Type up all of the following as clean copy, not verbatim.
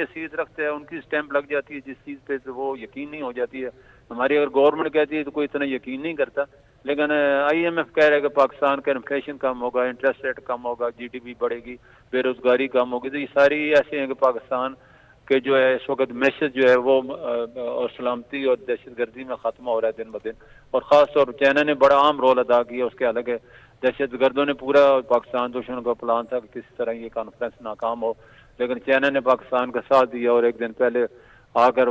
حیثیت رکھتے ہیں ان کی سٹیمپ لگ جاتی ہے جس چیز پہ وہ یقین نہیں ہو جاتی ہے. ہماری اگر گورنمنٹ کہتی ہے تو کوئی اتنا یقین نہیں کرتا, لیکن آئی ایم ایف کہہ رہا ہے کہ پاکستان کا انفلیشن کم ہوگا, انٹرسٹ ریٹ کم ہوگا, جی ڈی پی بڑھے گی, بے روزگاری کم ہوگی. تو یہ ساری ایسے ہیں کہ پاکستان کے جو ہے اس وقت میسج جو ہے وہ اور سلامتی اور دہشت گردی میں ختم ہو رہا ہے دن بدن. اور خاص طور پر چائنا نے بڑا اہم رول ادا کیا اس کے. الگ ہے دہشت گردوں نے پورا پاکستان دشمن کا پلان تھا کہ کسی طرح یہ کانفرنس ناکام ہو, لیکن چائنا نے پاکستان کا ساتھ دیا اور ایک دن پہلے آ کر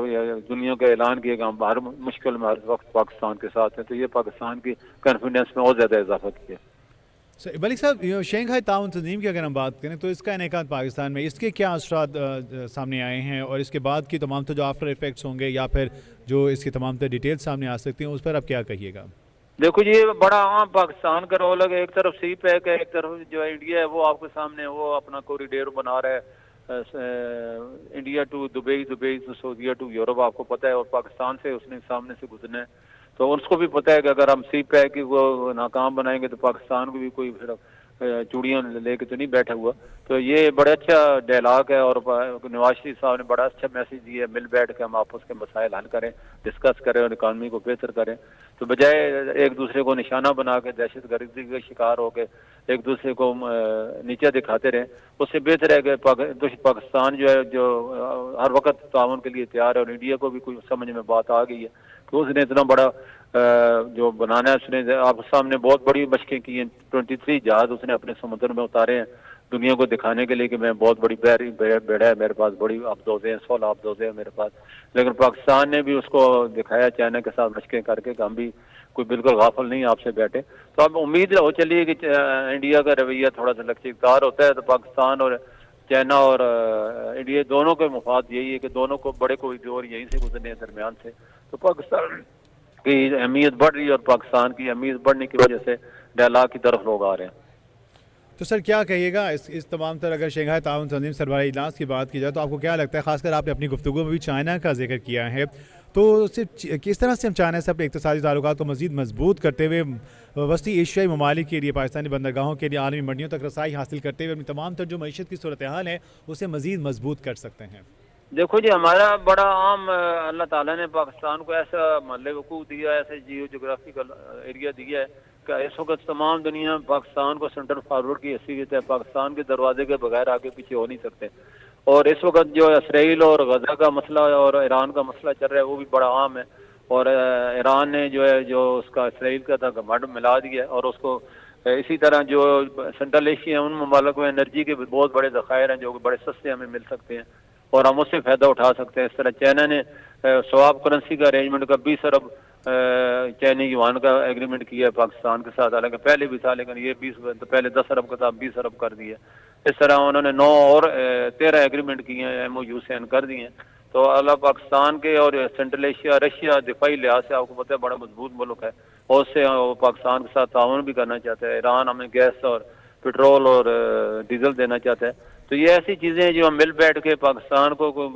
دنیا کا اعلان کیا کہ ہم ہر مشکل میں ہر وقت پاکستان کے ساتھ ہیں. تو یہ پاکستان کی کانفیڈنس میں اور زیادہ اضافہ کیا. ملک صاحب, شنگھائی تعاون تنظیم کی اگر ہم بات کریں تو اس کا انعقاد پاکستان میں, اس کے کیا اثرات سامنے آئے ہیں اور اس کے بعد کی تمام جو آفٹر افیکٹس ہوں گے یا پھر جو اس کی تمام ڈیٹیل سامنے آ سکتی ہیں اس پر آپ کیا کہیے گا؟ دیکھو جی یہ بڑا عام پاکستان کا رول ہے. ایک طرف سی پیک ہے, ایک طرف جو انڈیا ہے وہ آپ کے سامنے وہ اپنا کوریڈور بنا رہا ہے, India to Dubai, Dubai to سعودیہ ٹو یورپ, آپ کو پتہ ہے. اور پاکستان سے اس نے سامنے سے گزرنا ہے, تو اس کو بھی پتہ ہے کہ اگر ہم سی پیک کی وہ ناکام بنائیں گے تو پاکستان کو بھی کوئی پھر چوڑیاں لے کے تو نہیں بیٹھا ہوا. تو یہ بڑا اچھا ڈائلاگ ہے اور نواز شریف صاحب نے بڑا اچھا میسج دیا ہے, مل بیٹھ کے ہم آپس کے مسائل حل کریں, ڈسکس کریں اور اکانومی کو بہتر کریں. تو بجائے ایک دوسرے کو نشانہ بنا کے دہشت گردی کا شکار ہو کے ایک دوسرے کو نیچے دکھاتے رہیں, اس سے بہتر ہے کہ پاکستان جو ہے جو ہر وقت تعاون کے لیے تیار ہے. اور انڈیا کو بھی کوئی سمجھ میں بات آ گئی ہے کہ اس نے اتنا بڑا جو بنانا ہے, اس نے آپ سامنے بہت بڑی مشقیں کی ہیں. 23 جہاز اس نے اپنے سمندر میں اتارے ہیں دنیا کو دکھانے کے لیے کہ میں بہت بڑی بیڑا ہے میرے پاس, بڑی آبدوزیں ہیں, 16 آبدوزیں ہیں میرے پاس. لیکن پاکستان نے بھی اس کو دکھایا چائنا کے ساتھ مشقیں کر کے کہ ہم بھی کوئی بالکل غافل نہیں آپ سے بیٹھے. تو اب امید ہو چلیے کہ انڈیا کا رویہ تھوڑا سا لچکدار ہوتا ہے تو پاکستان اور چائنا اور انڈیا دونوں کے مفاد یہی ہے کہ دونوں کو بڑے کوریڈور یہیں سے گزرنے ہیں درمیان سے. تو پاکستان کی اہمیت بڑھ رہی ہے اور پاکستان کی اہمیت بڑھنے کی وجہ سے ڈائلاگ کی طرف لوگ آ رہے ہیں. تو سر کیا کہیے گا اس تمام تر اگر شنگھائی تعاون تنظیم سربراہی اجلاس کی بات کی جائے تو آپ کو کیا لگتا ہے, خاص کر آپ نے اپنی گفتگو میں بھی چائنا کا ذکر کیا ہے, تو صرف کس طرح سے ہم چائنا سے اپنے اقتصادی تعلقات کو مزید مضبوط کرتے ہوئے وسطی ایشیائی ممالک کے لیے, پاکستانی بندرگاہوں کے لیے عالمی منڈیوں تک رسائی حاصل کرتے ہوئے اپنی تمام تر جو معیشت کی صورتحال ہے اسے مزید مضبوط کر سکتے ہیں؟ دیکھو جی ہمارا بڑا عام اللہ تعالیٰ نے پاکستان کو ایسا محل وقوع دیا ہے, ایسے جیو جغرافیکل ایریا دیا ہے کہ اس وقت تمام دنیا میں پاکستان کو سینٹر فارورڈ کی حیثیت ہے. پاکستان کے دروازے کے بغیر آگے پیچھے ہو نہیں سکتے. اور اس وقت جو اسرائیل اور غزہ کا مسئلہ اور ایران کا مسئلہ چل رہا ہے وہ بھی بڑا عام ہے. اور ایران نے جو ہے جو اس کا اسرائیل کا تھا گھمنڈ ملا دیا ہے, اور اس کو اسی طرح جو سینٹرل ایشیا ان ممالک میں انرجی کے بہت بڑے ذخائر ہیں جو کہ بڑے سستے ہمیں مل سکتے ہیں اور ہم اس سے فائدہ اٹھا سکتے ہیں. اس طرح چائنا نے سواب کرنسی کا ارینجمنٹ کا 20 ارب چائنی یوان کا ایگریمنٹ کیا ہے پاکستان کے ساتھ, حالانکہ پہلے بھی تھا لیکن یہ 20 پہلے 10 ارب کا تھا, 20 ارب کر دیا. اس طرح انہوں نے 9 اور 13 ایگریمنٹ کیے ہیں, ایم او یو سائن کر دیے ہیں. تو اللہ پاکستان کے اور سینٹرل ایشیا رشیا دفاعی لحاظ سے آپ کو پتہ ہے بڑا مضبوط ملک ہے, اور اس سے پاکستان کے ساتھ تعاون بھی کرنا چاہتا ہے. ایران ہمیں گیس اور پیٹرول اور ڈیزل دینا چاہتا ہے. تو یہ ایسی چیزیں ہیں جو ہم مل بیٹھ کے پاکستان کو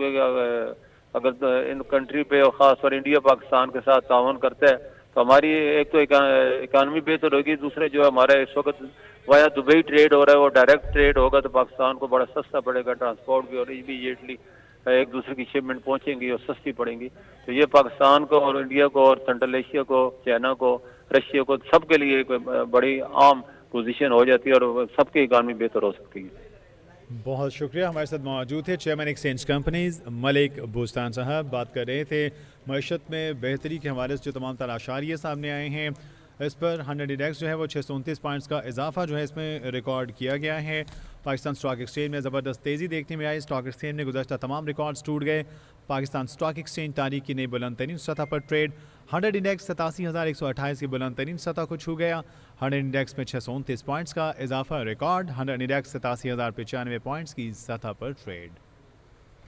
اگر ان کنٹری پہ اور خاص طور انڈیا پاکستان کے ساتھ تعاون کرتا ہے تو ہماری ایک تو اکانومی بہتر ہوگی, دوسرے جو ہمارا اس وقت وایا دبئی ٹریڈ ہو رہا ہے وہ ڈائریکٹ ٹریڈ ہوگا تو پاکستان کو بڑا سستا پڑے گا, ٹرانسپورٹ بھی, اور امیڈیٹلی ایک دوسرے کی شپمنٹ پہنچیں گی اور سستی پڑیں گی. تو یہ پاکستان کو اور انڈیا کو اور سینٹرل ایشیا کو, چائنا کو, رشیا کو, سب کے لیے ایک بڑی عام پوزیشن ہو جاتی ہے اور سب کی اکانومی بہتر ہو سکتی ہے. بہت شکریہ. ہمارے ساتھ موجود تھے چیئرمین ایکسچینج کمپنیز ملک بوستان صاحب. بات کر رہے تھے معیشت میں بہتری کے حوالے سے جو تمام تر اشاریے سامنے آئے ہیں اس پر 100 انڈیکس جو ہے وہ 629 پوائنٹس کا اضافہ جو ہے اس میں ریکارڈ کیا گیا ہے. پاکستان اسٹاک ایکسچینج میں زبردست تیزی دیکھنے میں آئی. اسٹاک ایکسچینج میں گزشتہ تمام ریکارڈز ٹوٹ گئے. پاکستان اسٹاک ایکسچینج تاریخ کی نئی بلند ترین سطح پر ٹریڈ. 100 انڈیکس 87,128 کی بلند ترین سطح کو چھو گیا. 100 انڈیکس میں 629 پوائنٹس کا اضافہ ریکارڈ. 100 انڈیکس 87,095 پوائنٹس کی سطح پر ٹریڈ.